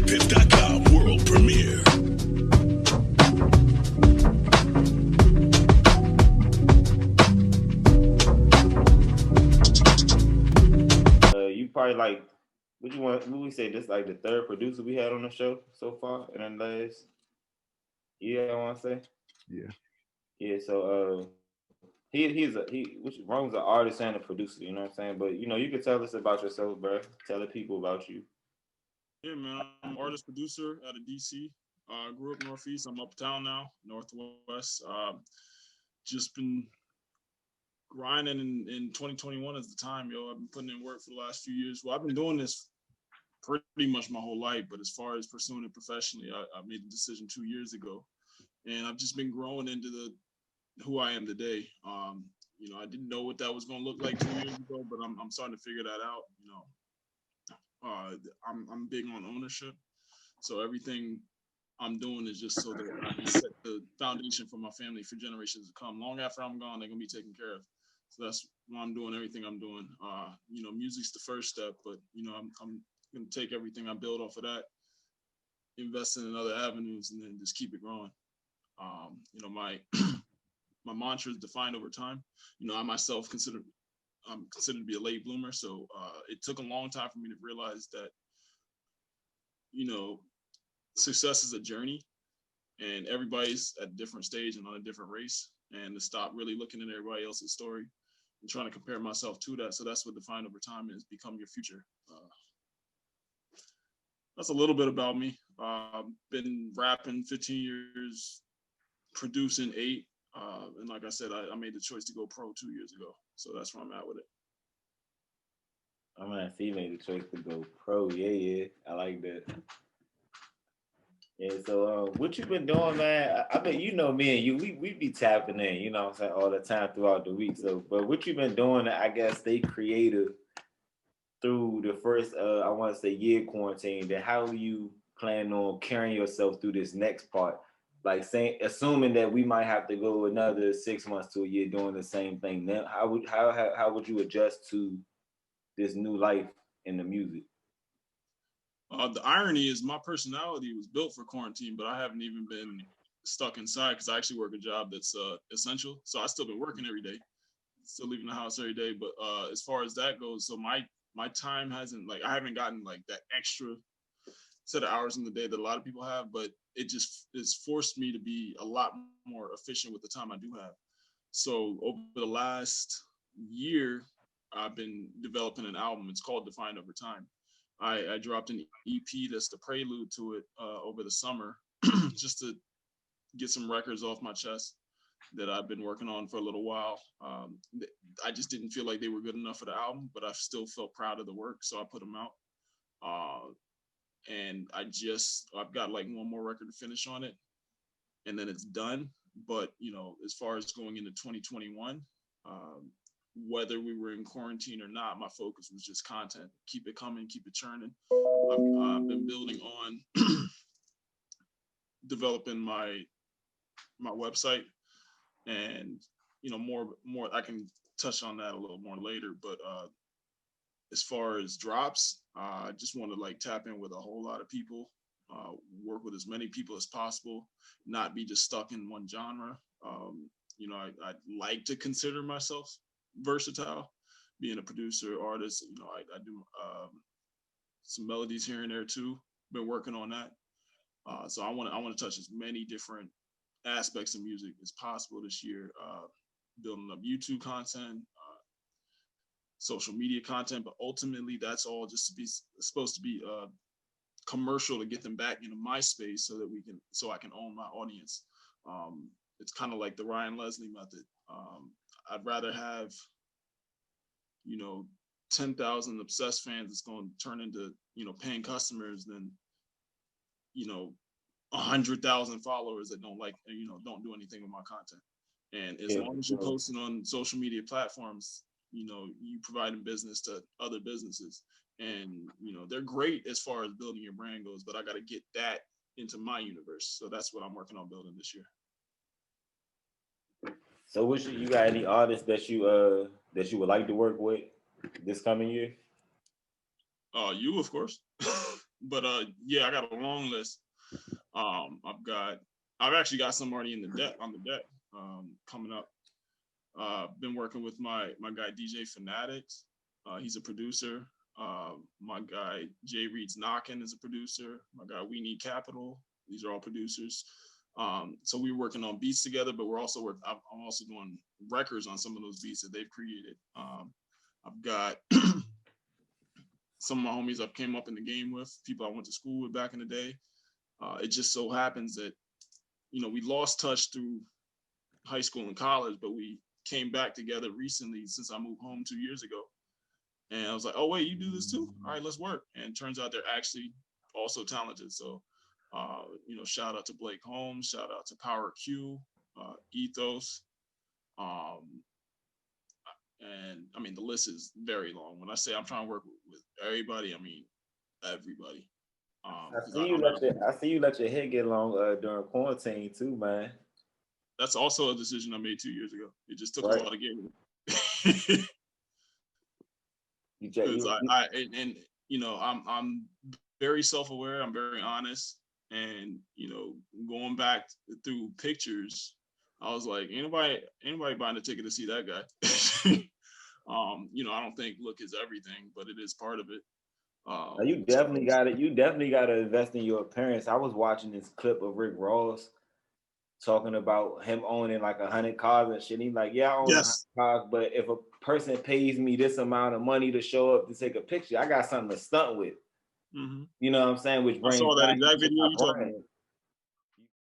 HippiesNdPancakes world premiere. You probably like, what we say, this like the third producer we had on the show so far in the last year, I want to say. Yeah. Yeah, so Rome's an artist and a producer, you know what I'm saying? But you know, you could tell us about yourself, bro. Tell the people about you. Yeah, man. I'm an artist producer out of DC. Grew up Northeast. I'm uptown now, Northwest. Just been grinding in 2021 is the time, yo. I've been putting in work for the last few years. Well, I've been doing this pretty much my whole life, but as far as pursuing it professionally, I made the decision 2 years ago, and I've just been growing into who I am today. You know, I didn't know what that was going to look like 2 years ago, but I'm starting to figure that out. You know, I'm big on ownership, so everything I'm doing is just so that I can set the foundation for my family for generations to come. Long after I'm gone, they're gonna be taken care of. So that's why I'm doing everything I'm doing. You know, music's the first step, but you know, I'm gonna take everything I build off of that, invest in other avenues, and then just keep it growing. You know, my my mantra is defined over time. You know, I myself I'm considered to be a late bloomer, so it took a long time for me to realize that, you know, success is a journey, and everybody's at a different stage and on a different race, and to stop really looking at everybody else's story and trying to compare myself to that. So that's what defined over time is: become your future. That's a little bit about me. Been rapping 15 years, producing 8. And like I said, I made the choice to go pro 2 years ago. So that's where I'm at with it. I'm gonna see, made the choice to go pro. Yeah, I like that. Yeah, so what you been doing, man? I bet you know me and you, we be tapping in, you know what I'm saying, all the time throughout the week. So, but what you been doing, I guess, stay creative through the first, I want to say, year quarantine. Then how you plan on carrying yourself through this next part? Like assuming that we might have to go another 6 months to a year doing the same thing. Then how would you adjust to this new life in the music? The irony is my personality was built for quarantine, but I haven't even been stuck inside because I actually work a job that's essential. So I still been working every day, still leaving the house every day. But as far as that goes, so my time hasn't, like, I haven't gotten like that extra set of hours in the day that a lot of people have, but it just it's forced me to be a lot more efficient with the time I do have. So over the last year, I've been developing an album. It's called Defined Over Time. I dropped an EP that's the prelude to it over the summer, just to get some records off my chest that I've been working on for a little while. I just didn't feel like they were good enough for the album, but I still felt proud of the work, so I put them out. And I've got like one more record to finish on it, and then it's done. But you know, as far as going into 2021, whether we were in quarantine or not, my focus was just content. Keep it coming, keep it churning. I've been building on developing my website, and you know, more I can touch on that a little more later. But as far as drops, I just want to like tap in with a whole lot of people, work with as many people as possible, not be just stuck in one genre. You know, I like to consider myself versatile, being a producer, artist. You know, I do some melodies here and there too. Been working on that. So I want to touch as many different aspects of music as possible this year. Building up YouTube content, social media content, but ultimately that's all just supposed to be commercial to get them back into my space so I can own my audience. It's kind of like the Ryan Leslie method. I'd rather have, you know, 10,000 obsessed fans that's going to turn into, you know, paying customers than, you know, 100,000 followers that don't like, you know, don't do anything with my content. And as long as you're posting on social media platforms, you know, you providing business to other businesses, and you know, they're great as far as building your brand goes, but I got to get that into my universe. So that's what I'm working on building this year. So you got any artists that you would like to work with this coming year? You, of course. But yeah, I got a long list. I've actually got some already on the deck coming up. Been working with my guy DJ Fanatics. He's a producer. My guy Jay Reed's Knockin' is a producer. My guy We Need Capital. These are all producers. So we're working on beats together, but I'm also doing records on some of those beats that they've created. I've got some of my homies I've came up in the game with, people I went to school with back in the day. It just so happens that, we lost touch through high school and college, but we came back together recently since I moved home 2 years ago. And I was like, oh, wait, you do this too? All right, let's work. And it turns out they're actually also talented. So, shout out to Blake Holmes, shout out to Power Q, Ethos. And I mean, the list is very long. When I say I'm trying to work with everybody, I mean, everybody. I see you let your head get long during quarantine too, man. That's also a decision I made 2 years ago. It just took a while to get here. I'm very self-aware. I'm very honest, and going back through pictures, I was like, anybody buying a ticket to see that guy? I don't think look is everything, but it is part of it. You definitely got it. You definitely got to invest in your appearance. I was watching this clip of Rick Ross talking about him owning like 100 cars and shit. He's like, yeah, I own 100 cars, but if a person pays me this amount of money to show up to take a picture, I got something to stunt with. Mm-hmm. You know what I'm saying? Which brings I saw that exact video you talking about.